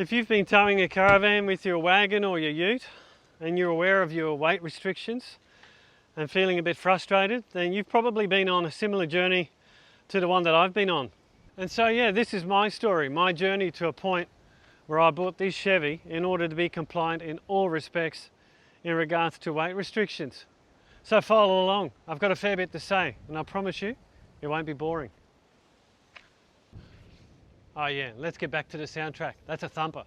If you've been towing a caravan with your wagon or your ute and you're aware of your weight restrictions and feeling a bit frustrated, then you've probably been on a similar journey to the one that I've been on. And so yeah, this is my story, my journey to a point where I bought this Chevy in order to be compliant in all respects in regards to weight restrictions. So follow along, I've got a fair bit to say and I promise you, it won't be boring. Oh yeah, let's get back to the soundtrack. That's a thumper.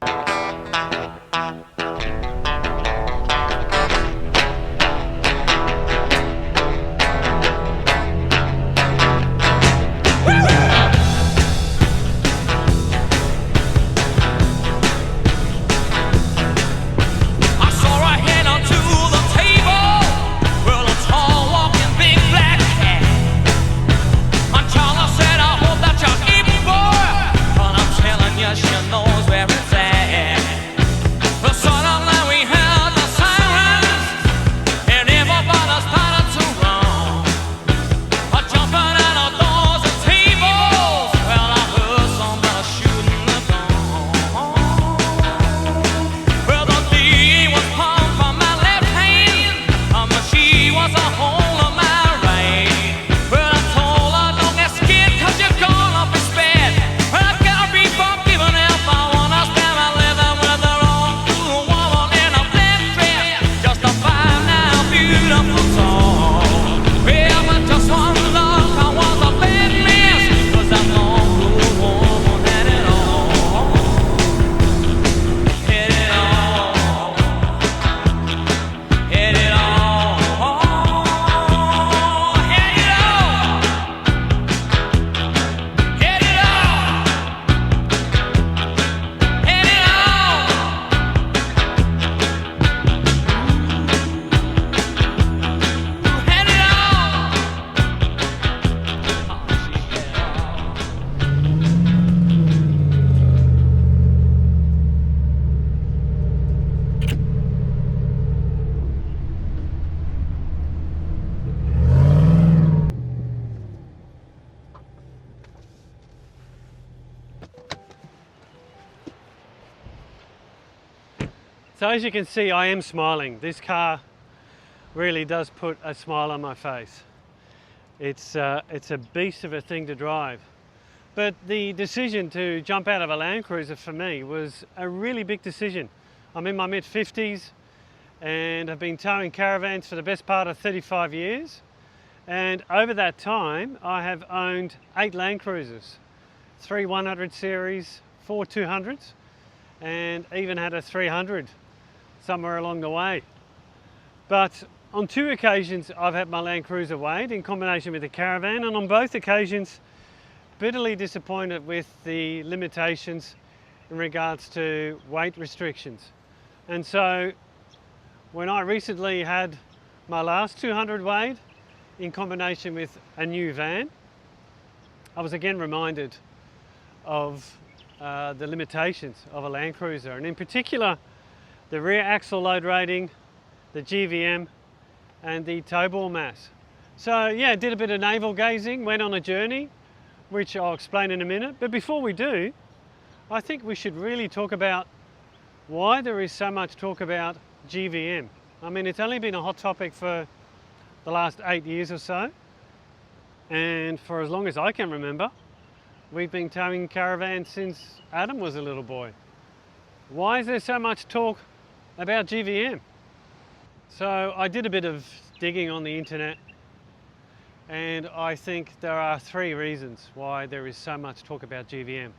So as you can see, I am smiling. This car really does put a smile on my face. It's a beast of a thing to drive. But the decision to jump out of a Land Cruiser for me was a really big decision. I'm in my mid-50s and I've been towing caravans for the best part of 35 years. And over that time, I have owned 8 Land Cruisers, 3 100 series, 4 200s, and even had a 300 somewhere along the way. But on 2 occasions I've had my Land Cruiser weighed in combination with a caravan, and on both occasions bitterly disappointed with the limitations in regards to weight restrictions. And so when I recently had my last 200 weighed in combination with a new van, I was again reminded of the limitations of a Land Cruiser, and in particular the rear axle load rating, the GVM and the tow ball mass. So yeah, did a bit of navel gazing, went on a journey, which I'll explain in a minute. But before we do, I think we should really talk about why there is so much talk about GVM. I mean, it's only been a hot topic for the last 8 years or so. And for as long as I can remember, we've been towing caravans since Adam was a little boy. Why is there so much talk about GVM? So I did a bit of digging on the internet, and I think there are 3 reasons why there is so much talk about GVM.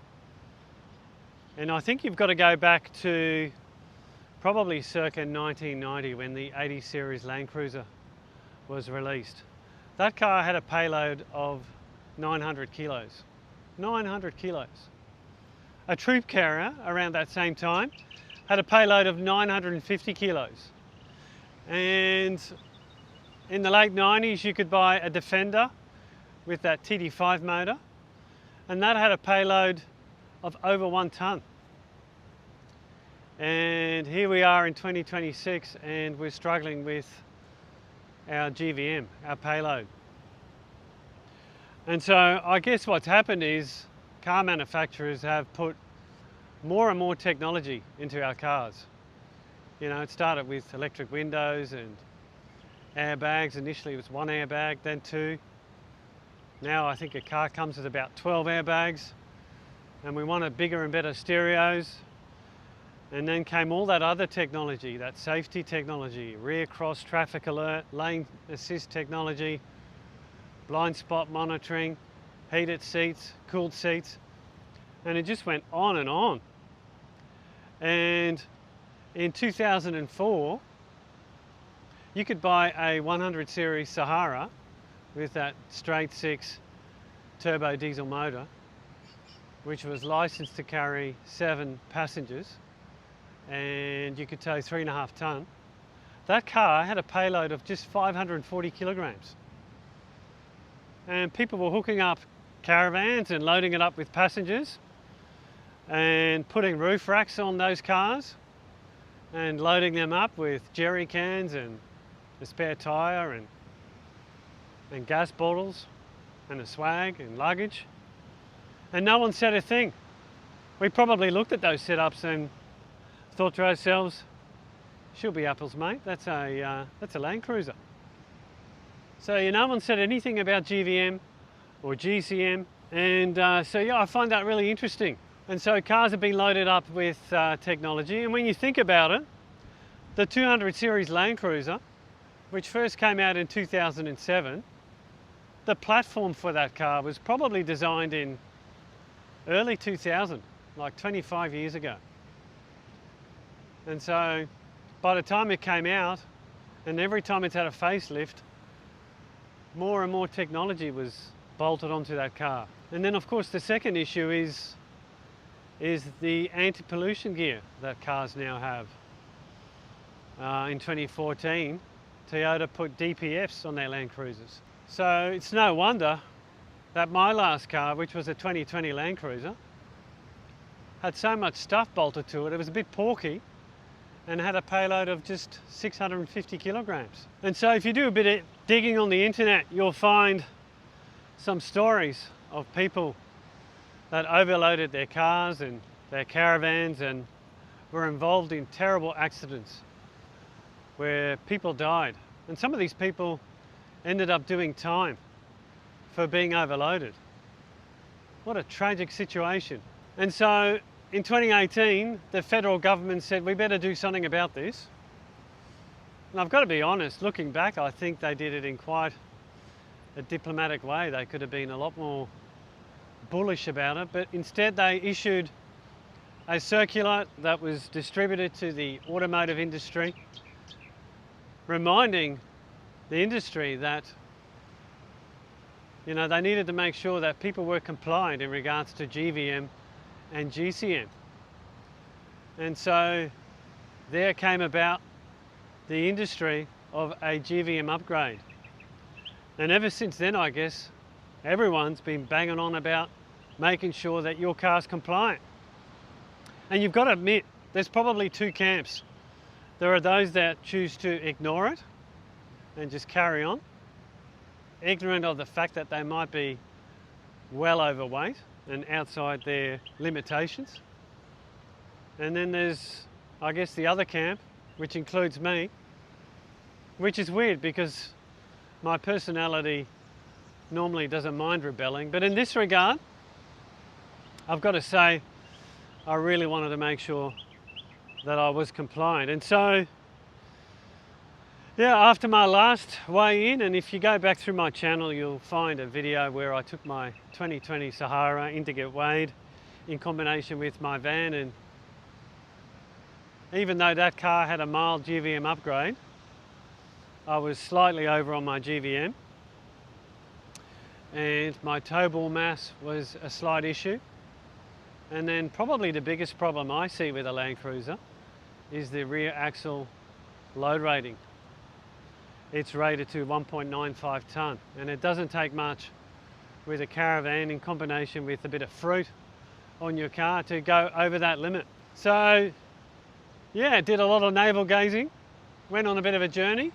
And I think you've got to go back to probably circa 1990 when the 80 series Land Cruiser was released. That car had a payload of 900 kilos. 900 kilos. A troop carrier around that same time had a payload of 950 kilos. And in the late 90s you could buy a Defender with that TD5 motor, and that had a payload of over 1 tonne. And here we are in 2026 and we're struggling with our GVM, our payload. And so I guess what's happened is car manufacturers have put more and more technology into our cars. You know, it started with electric windows and airbags. Initially it was one airbag, then two. Now I think a car comes with about 12 airbags, and we wanted bigger and better stereos. And then came all that other technology, that safety technology, rear cross traffic alert, lane assist technology, blind spot monitoring, heated seats, cooled seats, and it just went on and on. And in 2004, you could buy a 100 series Sahara with that straight six turbo diesel motor, which was licensed to carry 7 passengers, and you could tow 3.5 tonne. That car had a payload of just 540 kilograms. And people were hooking up caravans and loading it up with passengers and putting roof racks on those cars and loading them up with jerry cans and a spare tyre and gas bottles and a swag and luggage. And no one said a thing. We probably looked at those setups and thought to ourselves, she'll be apples, mate. That's a Landcruiser. So no one said anything about GVM or GCM, and so yeah, I find that really interesting. And so cars have been loaded up with technology, and when you think about it, the 200 series Landcruiser, which first came out in 2007, the platform for that car was probably designed in early 2000, like 25 years ago. And so by the time it came out, and every time it's had a facelift, more and more technology was bolted onto that car. And then of course the second issue is the anti-pollution gear that cars now have. In 2014, Toyota put DPFs on their Landcruisers. So it's no wonder that my last car, which was a 2020 Landcruiser, had so much stuff bolted to it. It was a bit porky and had a payload of just 650 kilograms. And so if you do a bit of digging on the internet, you'll find some stories of people that overloaded their cars and their caravans and were involved in terrible accidents where people died. And some of these people ended up doing time for being overloaded. What a tragic situation. And so in 2018, the federal government said, we better do something about this. And I've got to be honest, looking back, I think they did it in quite a diplomatic way. They could have been a lot more bullish about it, but instead they issued a circular that was distributed to the automotive industry, reminding the industry that they needed to make sure that people were compliant in regards to GVM and GCM. And so there came about the industry of a GVM upgrade. And ever since then, I guess, everyone's been banging on about making sure that your car's compliant. And you've got to admit, there's probably two camps. There are those that choose to ignore it and just carry on, ignorant of the fact that they might be well overweight and outside their limitations. And then there's, I guess, the other camp, which includes me, which is weird because my personality normally doesn't mind rebelling, but in this regard, I've got to say, I really wanted to make sure that I was compliant. And so, yeah, after my last weigh in, and if you go back through my channel, you'll find a video where I took my 2020 Sahara in to get weighed in combination with my van, and even though that car had a mild GVM upgrade, I was slightly over on my GVM, and my tow ball mass was a slight issue. And then probably the biggest problem I see with a Landcruiser is the rear axle load rating. It's rated to 1.95 tonne, and it doesn't take much with a caravan in combination with a bit of fruit on your car to go over that limit. So yeah, did a lot of navel gazing, went on a bit of a journey,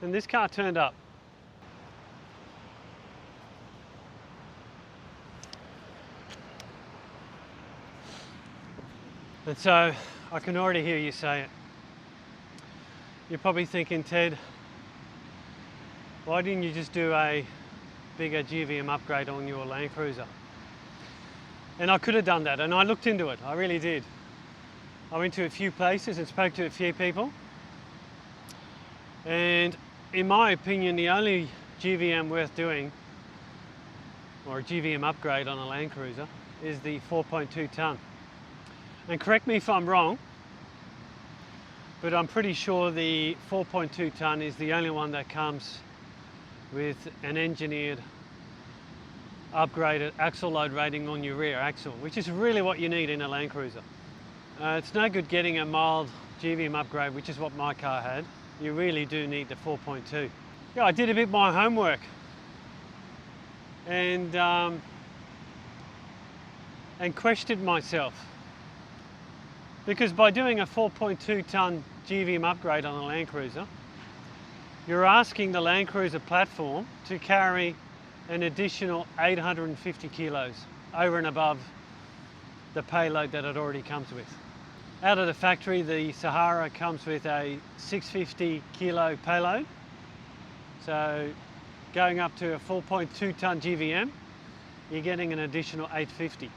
and this car turned up. And so I can already hear you say it. You're probably thinking, Ted, why didn't you just do a bigger GVM upgrade on your Landcruiser? And I could have done that, and I looked into it, I really did. I went to a few places and spoke to a few people, and in my opinion, the only GVM worth doing, or a GVM upgrade on a Landcruiser, is the 4.2 tonne. And correct me if I'm wrong, but I'm pretty sure the 4.2 tonne is the only one that comes with an engineered, upgraded axle load rating on your rear axle, which is really what you need in a Landcruiser. It's no good getting a mild GVM upgrade, which is what my car had. You really do need the 4.2. Yeah, I did a bit of my homework, and questioned myself, because by doing a 4.2 tonne GVM upgrade on a Landcruiser, you're asking the Landcruiser platform to carry an additional 850 kilos over and above the payload that it already comes with. Out of the factory, the Sahara comes with a 650 kilo payload. So going up to a 4.2 tonne GVM, you're getting an additional 850,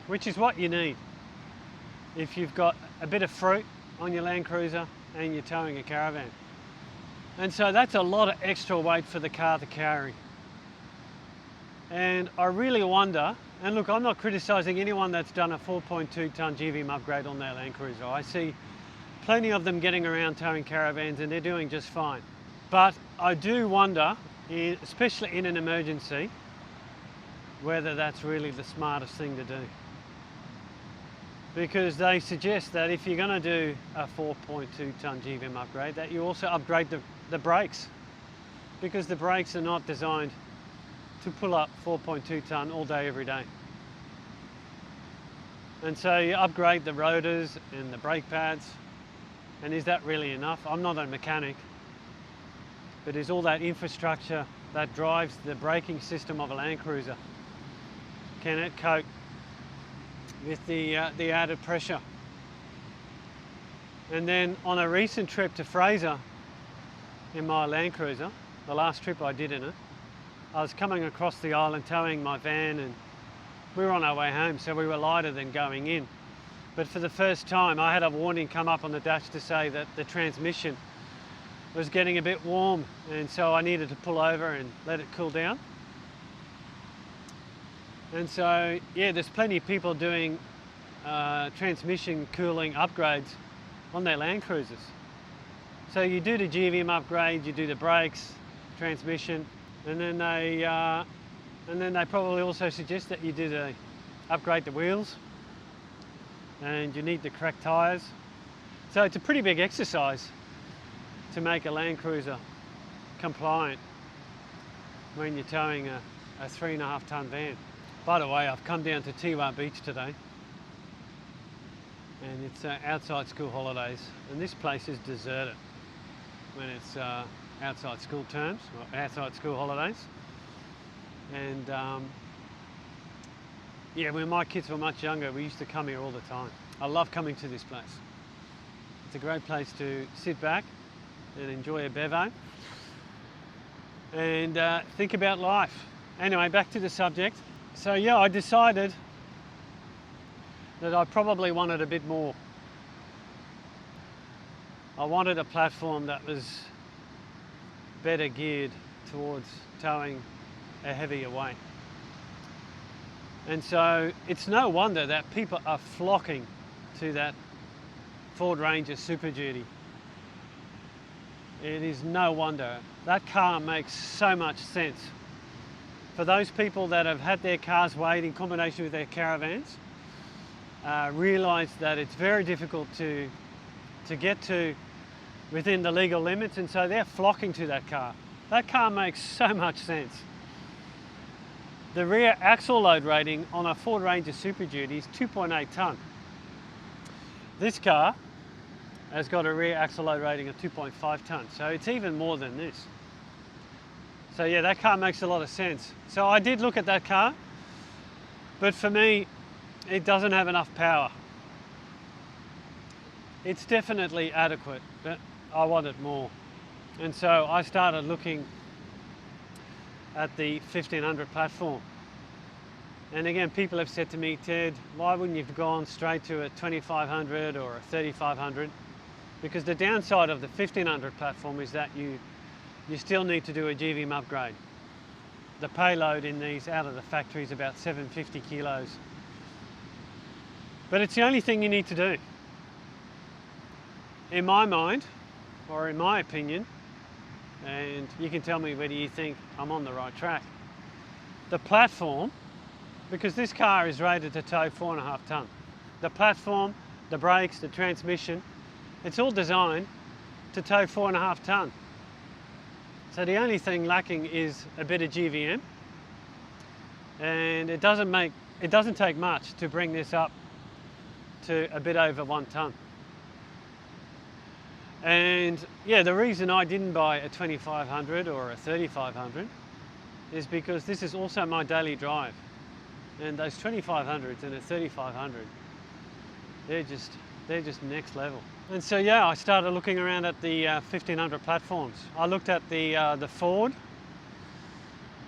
which is what you need if you've got a bit of fruit on your Landcruiser and you're towing a caravan. And so that's a lot of extra weight for the car to carry. And I really wonder, and look, I'm not criticising anyone that's done a 4.2 tonne GVM upgrade on their Landcruiser. I see plenty of them getting around towing caravans and they're doing just fine. But I do wonder, especially in an emergency, whether that's really the smartest thing to do. Because they suggest that if you're going to do a 4.2 tonne GVM upgrade, that you also upgrade the brakes, because the brakes are not designed to pull up 4.2 tonne all day, every day. And so you upgrade the rotors and the brake pads, and is that really enough? I'm not a mechanic, but is all that infrastructure that drives the braking system of a Landcruiser, can it cope with the added pressure? And then on a recent trip to Fraser in my Landcruiser, the last trip I did in it, I was coming across the island towing my van, and we were on our way home, so we were lighter than going in. But for the first time, I had a warning come up on the dash to say that the transmission was getting a bit warm, and so I needed to pull over and let it cool down. And so, yeah, there's plenty of people doing transmission cooling upgrades on their Landcruisers. So you do the GVM upgrade, you do the brakes, transmission, and then they probably also suggest that you do the upgrade the wheels, and you need the correct tyres. So it's a pretty big exercise to make a Landcruiser compliant when you're towing a 3.5 tonne van. By the way, I've come down to Tiwa Beach today, and it's outside school holidays, and this place is deserted when it's outside school terms, or outside school holidays. And yeah, when my kids were much younger, we used to come here all the time. I love coming to this place. It's a great place to sit back and enjoy a bevo and think about life. Anyway, back to the subject. So yeah, I decided that I probably wanted a bit more. I wanted a platform that was better geared towards towing a heavier weight. And so it's no wonder that people are flocking to that Ford Ranger Super Duty. It is no wonder. That car makes so much sense. For those people that have had their cars weighed in combination with their caravans, realise that it's very difficult to get to within the legal limits, and so they're flocking to that car. That car makes so much sense. The rear axle load rating on a Ford Ranger Super Duty is 2.8 tonne. This car has got a rear axle load rating of 2.5 tonne, so it's even more than this. So yeah, that car makes a lot of sense. So I did look at that car, but for me, it doesn't have enough power. it's definitely adequate, but I wanted more. And so I started looking at the 1500 platform. And again, people have said to me, Ted, why wouldn't you have gone straight to a 2500 or a 3500? Because the downside of the 1500 platform is that you still need to do a GVM upgrade. The payload in these out of the factory is about 750 kilos. But it's the only thing you need to do. In my mind, or in my opinion, and you can tell me whether you think I'm on the right track, the platform, because this car is rated to tow 4.5 tonne. The platform, the brakes, the transmission, it's all designed to tow 4.5 tonne. So the only thing lacking is a bit of GVM, and it doesn't take much to bring this up to a bit over 1 tonne. And yeah, the reason I didn't buy a 2500 or a 3500 is because this is also my daily drive. And those 2500s and a 3500, they're just next level. And so yeah, I started looking around at the 1500 platforms. I looked at the Ford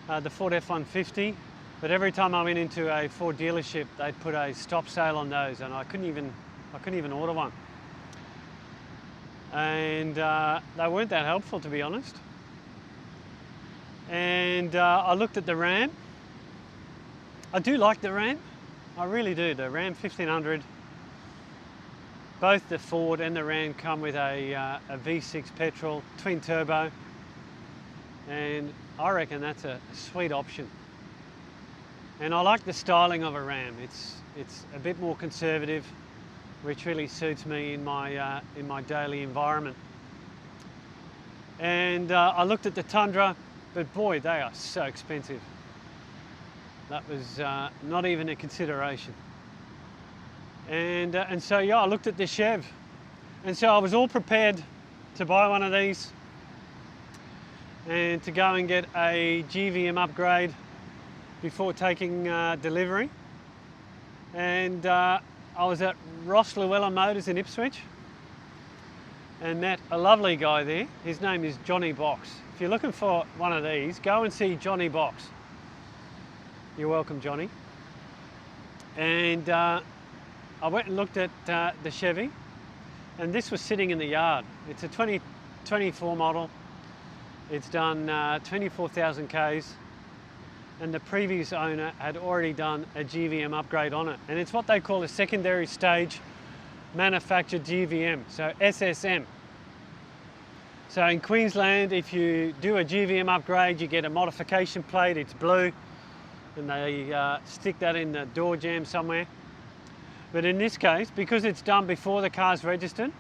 F-150, but every time I went into a Ford dealership, they'd put a stop sale on those, and I couldn't even order one. And they weren't that helpful, to be honest. And I looked at the Ram. I do like the Ram, I really do. The Ram 1500, both the Ford and the Ram come with a V6 petrol, twin turbo, and I reckon that's a sweet option. And I like the styling of a Ram. It's a bit more conservative, which really suits me in my daily environment. And I looked at the Tundra, but boy, they are so expensive. That was not even a consideration. And so yeah, I looked at the Chev, and so I was all prepared to buy one of these and to go and get a GVM upgrade before taking delivery. And I was at Ross Llewellyn Motors in Ipswich and met a lovely guy there. His name is Johnny Box. If you're looking for one of these, go and see Johnny Box. You're welcome, Johnny. And I went and looked at the Chevy, and this was sitting in the yard. It's a 2024 model. It's done 24,000 Ks, and the previous owner had already done a GVM upgrade on it. And it's what they call a secondary stage manufactured GVM, so SSM. So in Queensland, if you do a GVM upgrade, you get a modification plate, it's blue, and they stick that in the door jamb somewhere. But in this case, because it's done before the car's registered,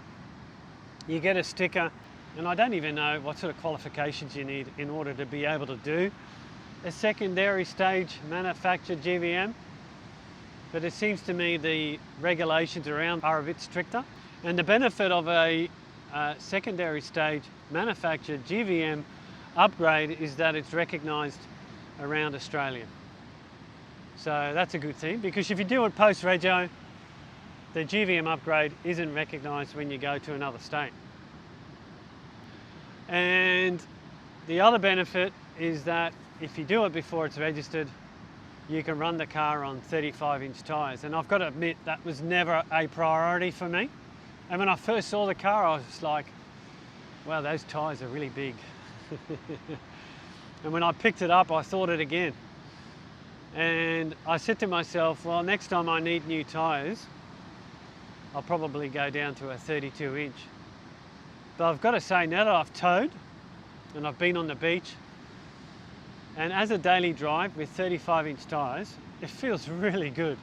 you get a sticker, and I don't even know what sort of qualifications you need in order to be able to do a secondary stage manufactured GVM, but it seems to me the regulations around are a bit stricter. And the benefit of a secondary stage manufactured GVM upgrade is that it's recognised around Australia. So that's a good thing, because if you do it post-rego, the GVM upgrade isn't recognised when you go to another state. And the other benefit is that if you do it before it's registered, you can run the car on 35-inch tyres. And I've got to admit, that was never a priority for me. And when I first saw the car, I was like, wow, those tyres are really big. And when I picked it up, I thought it again. And I said to myself, well, next time I need new tyres, I'll probably go down to a 32-inch. But I've got to say, now that I've towed and I've been on the beach, and as a daily drive with 35-inch tyres, it feels really good.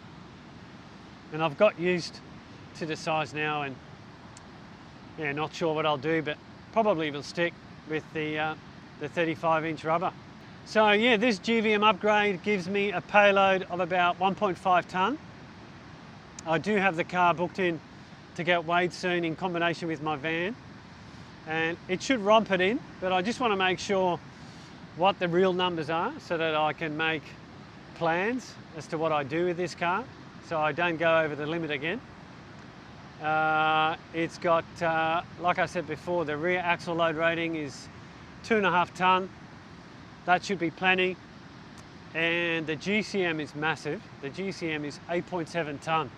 And I've got used to the size now, and yeah, not sure what I'll do, but probably will stick with the 35-inch rubber. So yeah, this GVM upgrade gives me a payload of about 1.5 tonne. I do have the car booked in to get weighed soon in combination with my van, and it should romp it in, but I just want to make sure what the real numbers are so that I can make plans as to what I do with this car so I don't go over the limit again. It's got, like I said before, the rear axle load rating is 2.5 tonne. That should be plenty. And the GCM is massive. The GCM is 8.7 tonne.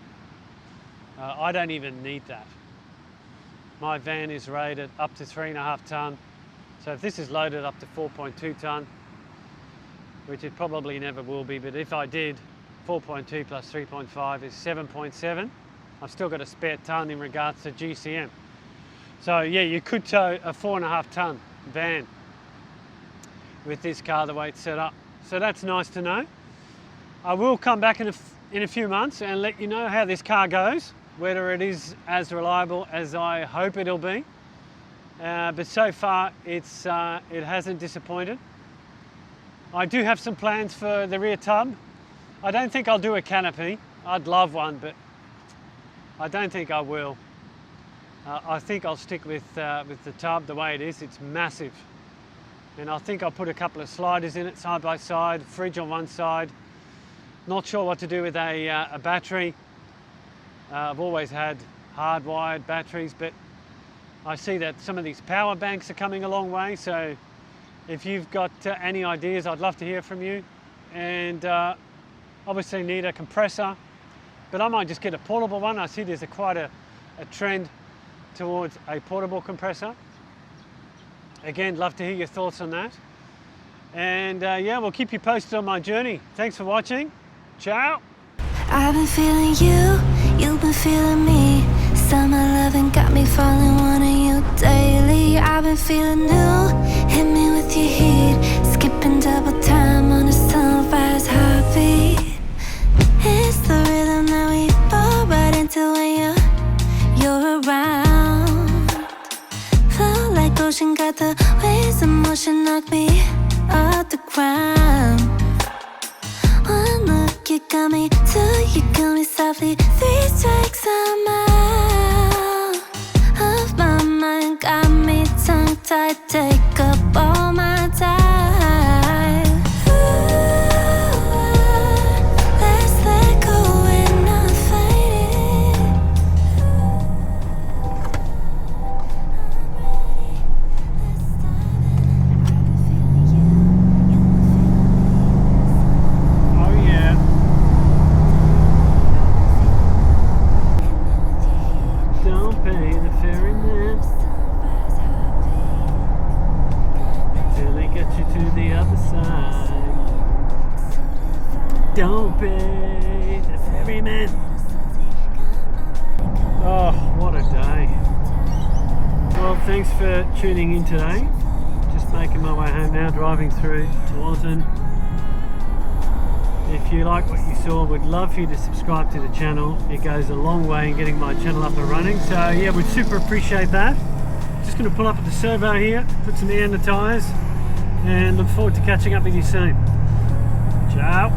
I don't even need that. My van is rated up to 3.5 tonne. So if this is loaded up to 4.2 tonne, which it probably never will be, but if I did, 4.2 plus 3.5 is 7.7. I've still got a spare tonne in regards to GCM. So yeah, you could tow a 4.5 tonne van with this car the way it's set up. So that's nice to know. I will come back in a few months and let you know how this car goes, whether it is as reliable as I hope it'll be. But so far it hasn't disappointed. I do have some plans for the rear tub. I don't think I'll do a canopy. I'd love one, but I don't think I will. I think I'll stick with the tub the way it is. It's massive. And I think I'll put a couple of sliders in it side by side, fridge on one side. Not sure what to do with a battery. I've always had hardwired batteries, but I see that some of these power banks are coming a long way. So if you've got any ideas, I'd love to hear from you. And obviously need a compressor, but I might just get a portable one. I see there's quite a trend towards a portable compressor. Again, love to hear your thoughts on that. And yeah, we'll keep you posted on my journey. Thanks for watching. Ciao. I've been feeling you, you've been feeling me. Summer loving got me falling, wanting you daily. I've been feeling new, hit me with your heat. Skipping double time on a sunrise heartbeat. It's the rhythm that we fall right into when you're around. Flow like ocean, got the waves of motion, knock me off the ground. One look, you got me, two, you got me softly. 3 strikes, I'm out of my mind, got me tongue-tied, take up all my time. Let's let go and not fight Oh yeah. Don't pay the ferryman till he gets you to the other side. Don't pay the ferryman. Oh, what a day. Well, thanks for tuning in today. Just making my way home now, driving through Taunton. If you like what you saw, would love for you to subscribe to the channel. It goes a long way in getting my channel up and running. So yeah, we'd super appreciate that. Just going to pull up at the servo here, put some air in the tyres, and look forward to catching up with you soon. Ciao.